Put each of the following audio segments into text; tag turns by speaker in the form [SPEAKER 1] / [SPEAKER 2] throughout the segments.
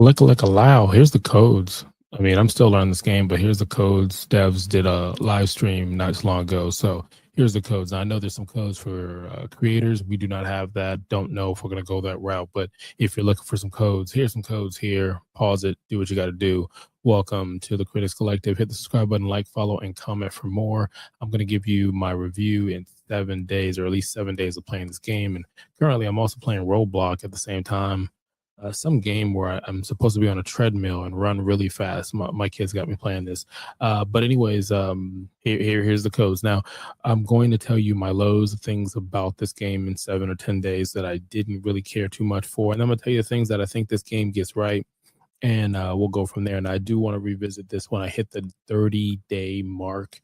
[SPEAKER 1] Lick allow. Here's the codes. I mean, I'm still learning this game, but here's the codes. Devs did a live stream not too long ago, so here's the codes. Now, I know there's some codes for creators. We do not have that. Don't know if we're gonna go that route, but if you're looking for some codes, here's some codes here. Pause it. Do what you got to do. Welcome to the Critics Collective. Hit the subscribe button, like, follow, and comment for more. I'm gonna give you my review in 7 days, or at least 7 days of playing this game. And currently, I'm also playing Roblox at the same time. Some game where I'm supposed to be on a treadmill and run really fast. My kids got me playing this. But anyways, here's the codes. Now, I'm going to tell you my lows, things about this game in 7 or 10 days that I didn't really care too much for. And I'm going to tell you the things that I think this game gets right. And we'll go from there. And I do want to revisit this when I hit the 30-day mark,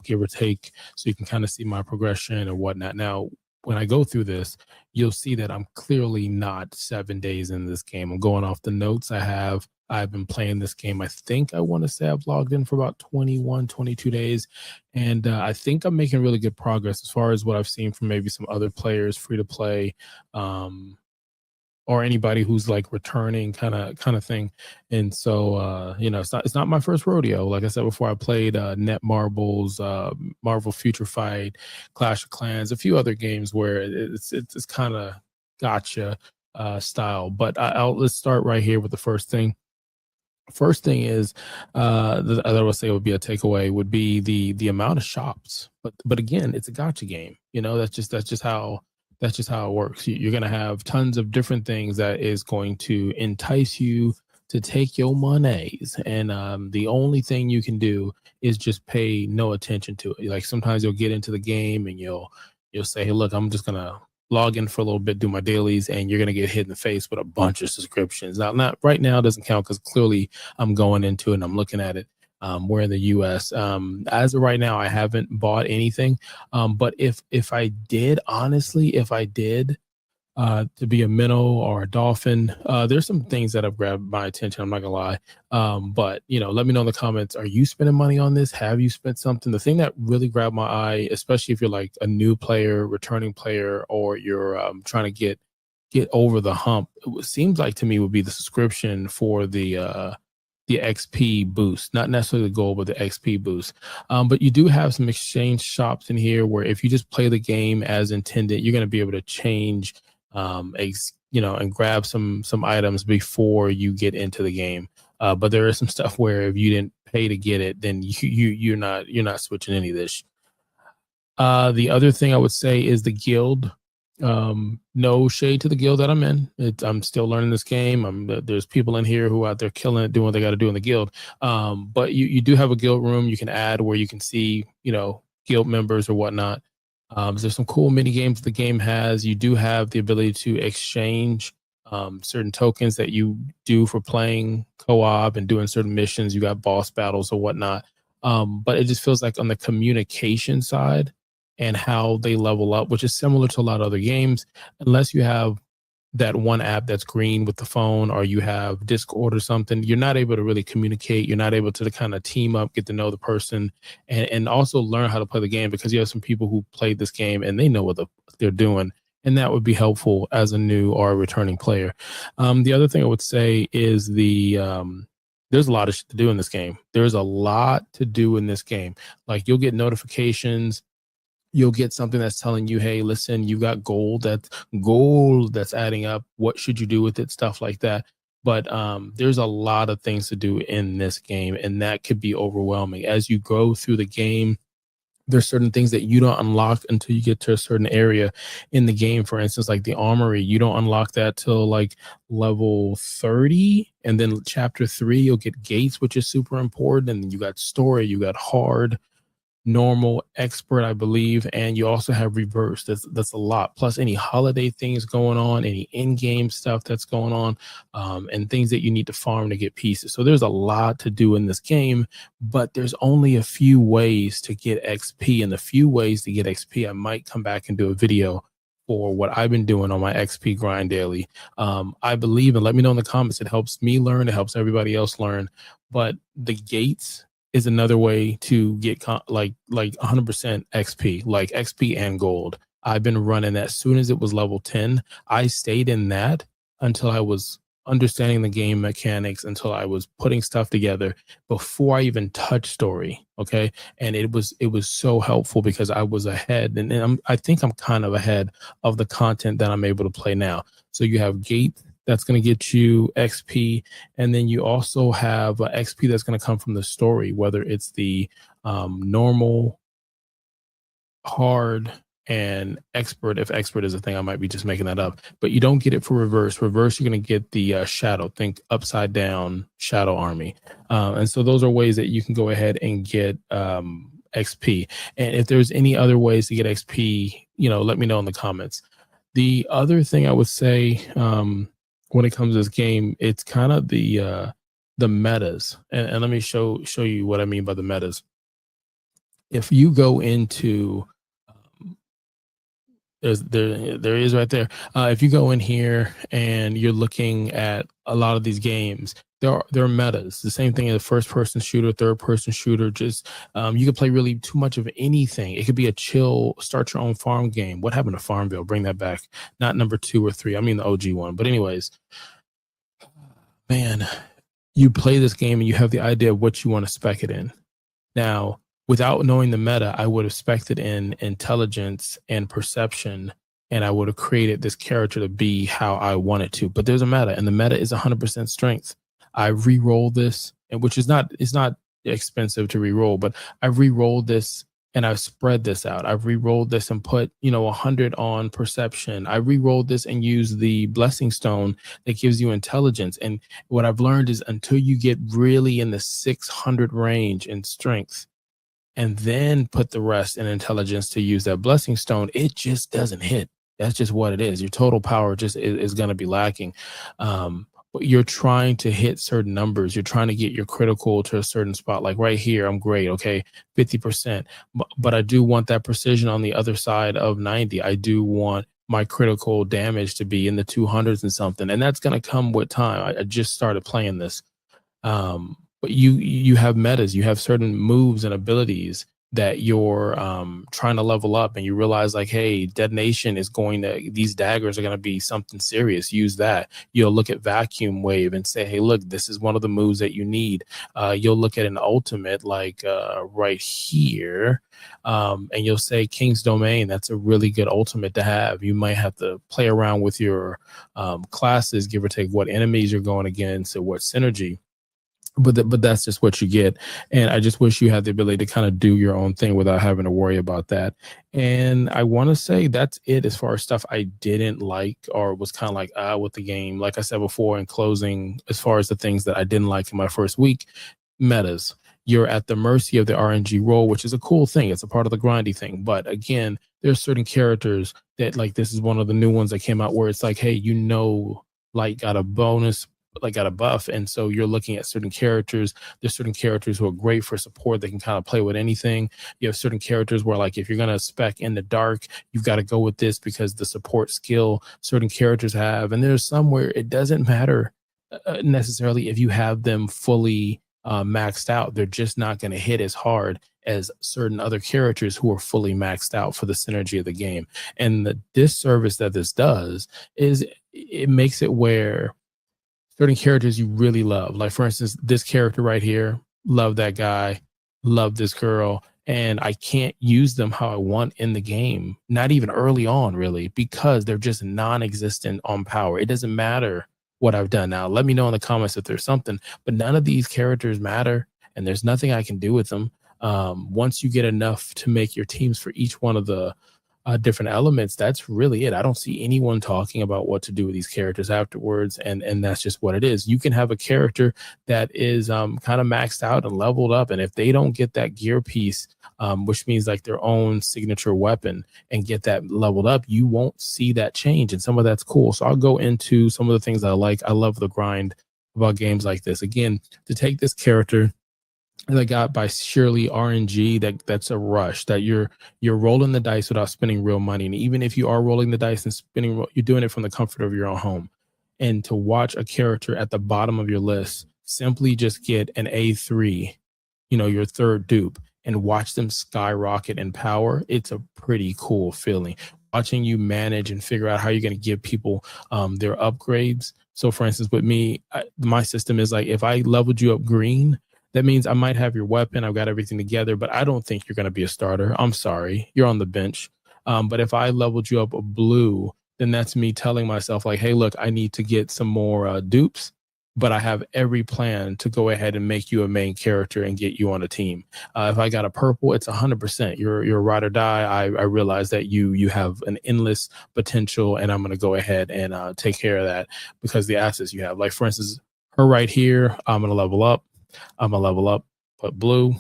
[SPEAKER 1] give or take, so you can kind of see my progression and whatnot. Now, when I go through this, you'll see that I'm clearly not 7 days in this game. I'm going off the notes I have. I've been playing this game. I think I want to say I've logged in for about 21, 22 days. And I think I'm making really good progress as far as what I've seen from maybe some other players, free to play, or anybody who's like returning kind of thing. And so it's not my first rodeo. Like I said before, I played Netmarble's Marvel Future Fight, Clash of Clans, a few other games where it's kind of gotcha style. But let's start right here with the first thing. First thing is that I would say would be a takeaway would be the amount of shops. But again, it's a gotcha game. That's just how it works. You're going to have tons of different things that is going to entice you to take your monies. And the only thing you can do is just pay no attention to it. Like sometimes you'll get into the game and you'll say, hey, look, I'm just going to log in for a little bit, do my dailies, and you're going to get hit in the face with a bunch of subscriptions. Now, not right now doesn't count because clearly I'm going into it and I'm looking at it. We're in the US. As of right now, I haven't bought anything. But if I did, honestly, to be a minnow or a dolphin, there's some things that have grabbed my attention. I'm not gonna lie. But let me know in the comments. Are you spending money on this? Have you spent something? The thing that really grabbed my eye, especially if you're like a new player, returning player, or you're trying to get over the hump, it seems like to me would be the subscription for the XP boost, not necessarily the gold, but the XP boost. But you do have some exchange shops in here where if you just play the game as intended, you're going to be able to change, and grab some items before you get into the game. But there is some stuff where if you didn't pay to get it, then you're not switching any of this. The other thing I would say is the guild. No shade to the guild that I'm in. I'm still learning this game. There's people in here who are out there killing it, doing what they got to do in the guild. But you do have a guild room you can add where you can see, guild members or whatnot. There's some cool mini games the game has. You do have the ability to exchange certain tokens that you do for playing co-op and doing certain missions. You got boss battles or whatnot. But it just feels like on the communication side and how they level up, which is similar to a lot of other games, unless you have that one app that's green with the phone or you have Discord or something, you're not able to really communicate. You're not able to kind of team up, get to know the person, and also learn how to play the game, because you have some people who played this game and they know what they're doing. And that would be helpful as a new or a returning player. The other thing I would say is there's a lot of shit to do in this game. There's a lot to do in this game. Like you'll get notifications. You'll get something that's telling you, hey, listen, you got gold that's adding up. What should you do with it? Stuff like that. But there's a lot of things to do in this game, and that could be overwhelming. As you go through the game, there's certain things that you don't unlock until you get to a certain area in the game. For instance, like the armory, you don't unlock that till like level 30. And then chapter 3, you'll get gates, which is super important. And then you got story, you got hard, normal, expert, I believe, and you also have reverse. That's a lot. Plus any holiday things going on, any in-game stuff that's going on, and things that you need to farm to get pieces. So there's a lot to do in this game, but there's only a few ways to get XP, and the few ways to get XP, I might come back and do a video for what I've been doing on my XP grind daily. I believe, and let me know in the comments, it helps me learn, it helps everybody else learn, but the gates is another way to get like 100% XP, like XP and gold. I've been running that. As soon as it was level 10, I stayed in that until I was understanding the game mechanics until I was putting stuff together before I even touched story. Okay. And it was so helpful because I was ahead, and I think I'm kind of ahead of the content that I'm able to play now. So you have gate that's going to get you XP, and then you also have XP that's going to come from the story, whether it's the normal, hard, and expert. If expert is a thing, I might be just making that up, but you don't get it for reverse. Reverse, you're going to get the shadow. Think upside down shadow army. And so those are ways that you can go ahead and get XP. And if there's any other ways to get XP, let me know in the comments. The other thing I would say, when it comes to this game, it's kind of the metas, and let me show you what I mean by the metas. If you go into there is right there. If you go in here and you're looking at a lot of these games, there are metas. The same thing as a first person shooter, third person shooter. Just you could play really too much of anything. It could be a chill, start your own farm game. What happened to Farmville? Bring that back. Not number 2 or 3. I mean the OG one. But anyways, man, you play this game and you have the idea of what you want to spec it in. Now, without knowing the meta, I would have spec'd in intelligence and perception, and I would have created this character to be how I want it to. But there's a meta, and the meta is 100% strength. I re-roll this, and which is it's not expensive to re-roll, but I re-rolled this and I've spread this out. I've re-rolled this and put 100 on perception. I re-rolled this and used the blessing stone that gives you intelligence. And what I've learned is until you get really in the 600 range in strength, and then put the rest in intelligence to use that blessing stone, it just doesn't hit. That's just what it is. Your total power just is going to be lacking. But you're trying to hit certain numbers. You're trying to get your critical to a certain spot. Like right here, I'm great. Okay, 50%. But I do want that precision on the other side of 90. I do want my critical damage to be in the 200s and something. And that's going to come with time. I just started playing this. But you have metas, you have certain moves and abilities that you're trying to level up, and you realize like, hey, detonation is these daggers are going to be something serious. Use that. You'll look at vacuum wave and say, hey, look, this is one of the moves that you need. You'll look at an ultimate like right here, and you'll say King's Domain. That's a really good ultimate to have. You might have to play around with your classes, give or take what enemies you're going against or what synergy. But that's just what you get. And I just wish you had the ability to kind of do your own thing without having to worry about that. And I want to say that's it as far as stuff I didn't like or was kind of like with the game. Like I said before in closing, as far as the things that I didn't like in my first week, metas. You're at the mercy of the RNG roll, which is a cool thing. It's a part of the grindy thing. But again, there's certain characters that, like, this is one of the new ones that came out where it's like, hey, like got a bonus, like got a buff, and so you're looking at certain characters. There's certain characters who are great for support. They can kind of play with anything. You have certain characters where, like, if you're gonna spec in the dark, you've got to go with this because the support skill certain characters have. And there's some where it doesn't matter necessarily if you have them fully maxed out. They're just not going to hit as hard as certain other characters who are fully maxed out for the synergy of the game. And the disservice that this does is it makes it where certain characters you really love, like for instance, this character right here, love that guy, love this girl, and I can't use them how I want in the game, not even early on really, because they're just non-existent on power. It doesn't matter what I've done. Now let me know in the comments if there's something, but none of these characters matter, and there's nothing I can do with them. Once you get enough to make your teams for each one of the different elements, that's really it. I don't see anyone talking about what to do with these characters afterwards, and that's just what it is. You can have a character that is kind of maxed out and leveled up, and if they don't get that gear piece, which means like their own signature weapon, and get that leveled up, you won't see that change, and some of that's cool. So I'll go into some of the things I like. I love the grind about games like this. Again, to take this character that got by surely RNG, that's a rush, that you're rolling the dice without spending real money. And even if you are rolling the dice and spending, you're doing it from the comfort of your own home. And to watch a character at the bottom of your list simply just get an A3, your third dupe, and watch them skyrocket in power, it's a pretty cool feeling. watching you manage and figure out how you're going to give people their upgrades. So for instance, with me, my system is like, if I leveled you up green, that means I might have your weapon, I've got everything together, but I don't think you're going to be a starter. I'm sorry, you're on the bench. But if I leveled you up a blue, then that's me telling myself like, hey, look, I need to get some more dupes, but I have every plan to go ahead and make you a main character and get you on a team. If I got a purple, it's 100%. You're a ride or die. I realize that you have an endless potential, and I'm going to go ahead and take care of that because the assets you have. Like for instance, her right here, I'm going to level up. But blue,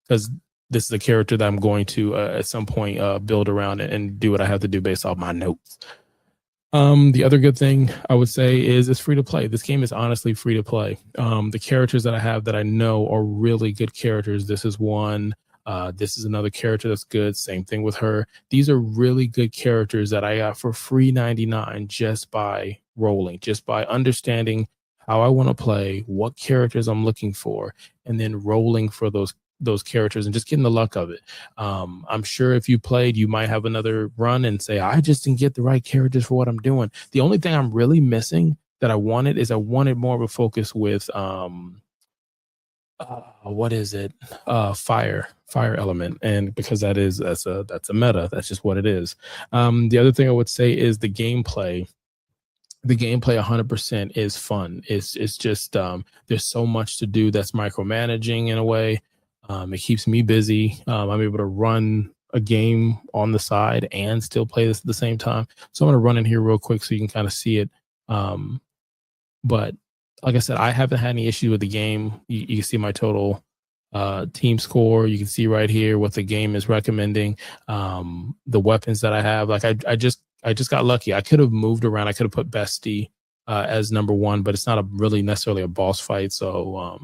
[SPEAKER 1] because this is a character that I'm going to at some point build around and do what I have to do based off my notes. The other good thing I would say is it's free to play. This game is honestly free to play. The characters that I have that I know are really good characters. This is one. This is another character that's good. Same thing with her. These are really good characters that I got for free 99 just by rolling, just by understanding how I want to play, what characters I'm looking for, and then rolling for those characters and just getting the luck of it. I'm sure if you played, you might have another run and say, I just didn't get the right characters for what I'm doing. The only thing I'm really missing that I wanted is I wanted more of a focus with what is it? Fire element. And because that's a meta. That's just what it is. The other thing I would say is the gameplay. The gameplay 100% is fun. It's just there's so much to do that's micromanaging in a way. It keeps me busy. I'm able to run a game on the side and still play this at the same time. So I'm going to run in here real quick so you can kind of see it. But like I said, I haven't had any issues with the game. You can see my total team score. You can see right here what the game is recommending. The weapons that I have. Like I just got lucky. I could have moved around. I could have put Bestie as number 1, but it's not really necessarily a boss fight. So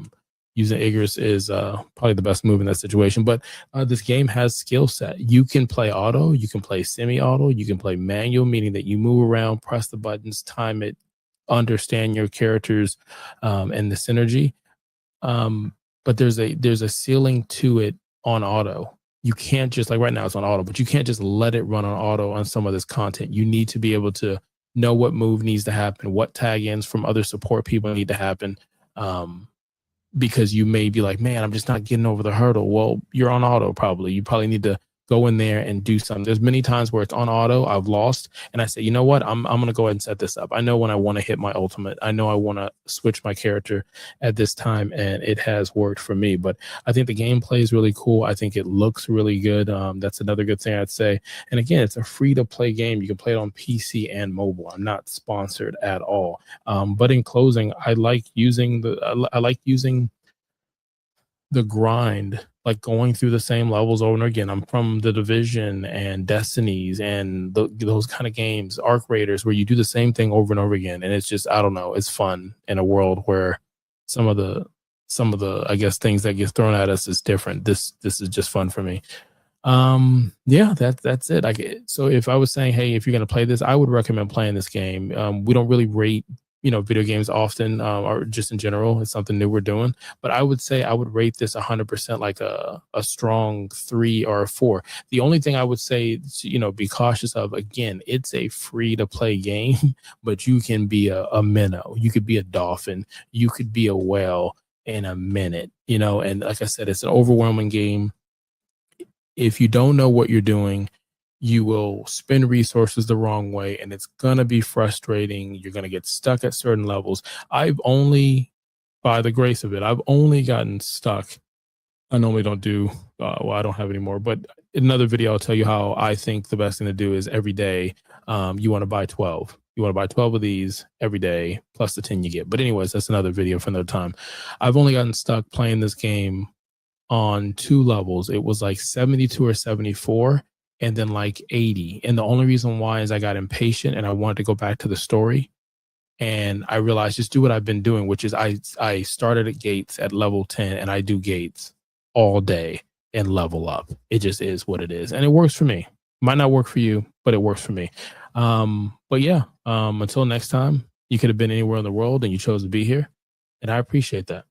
[SPEAKER 1] using Igris is probably the best move in that situation. But this game has skill set. You can play auto. You can play semi-auto. You can play manual, meaning that you move around, press the buttons, time it, understand your characters and the synergy. But there's a ceiling to it on auto. You can't just, like right now it's on auto, but you can't just let it run on auto on some of this content. You need to be able to know what move needs to happen, what tag-ins from other support people need to happen. Because you may be like, man, I'm just not getting over the hurdle. Well, you're on auto probably. You probably need to go in there and do something. There's many times where it's on auto, I've lost, and I say, you know what, I'm going to go ahead and set this up. I know when I want to hit my ultimate. I know I want to switch my character at this time, and it has worked for me. But I think the gameplay is really cool. I think it looks really good. That's another good thing I'd say. And again, it's a free-to-play game. You can play it on PC and mobile. I'm not sponsored at all. But in closing, I like using the grind, like going through the same levels over and again. I'm from the Division and Destinies and those kind of games, Arc Raiders, where you do the same thing over and over again. And it's just, I don't know, it's fun in a world where some of the I guess things that get thrown at us is different. This is just fun for me. Yeah, that's it. So if I was saying, hey, if you're going to play this, I would recommend playing this game. We don't really rate video games often, or just in general. It's something new we're doing, but I would say I would rate this 100% like a strong 3 or a 4. The only thing I would say, be cautious of, again, it's a free to play game, but you can be a minnow, you could be a dolphin, you could be a whale in a minute, and like I said, it's an overwhelming game. If you don't know what you're doing, you will spend resources the wrong way, and it's going to be frustrating. You're going to get stuck at certain levels. I've only, by the grace of it, I've only gotten stuck. I normally don't do, I don't have anymore, but in another video, I'll tell you how I think the best thing to do is every day, you want to buy 12. You want to buy 12 of these every day, plus the 10 you get. But anyways, that's another video for another time. I've only gotten stuck playing this game on 2 levels. It was like 72 or 74. And then like 80. And the only reason why is I got impatient and I wanted to go back to the story. And I realized just do what I've been doing, which is I started at gates at level 10 and I do gates all day and level up. It just is what it is. And it works for me. Might not work for you, but it works for me. But yeah, until next time, you could have been anywhere in the world and you chose to be here. And I appreciate that.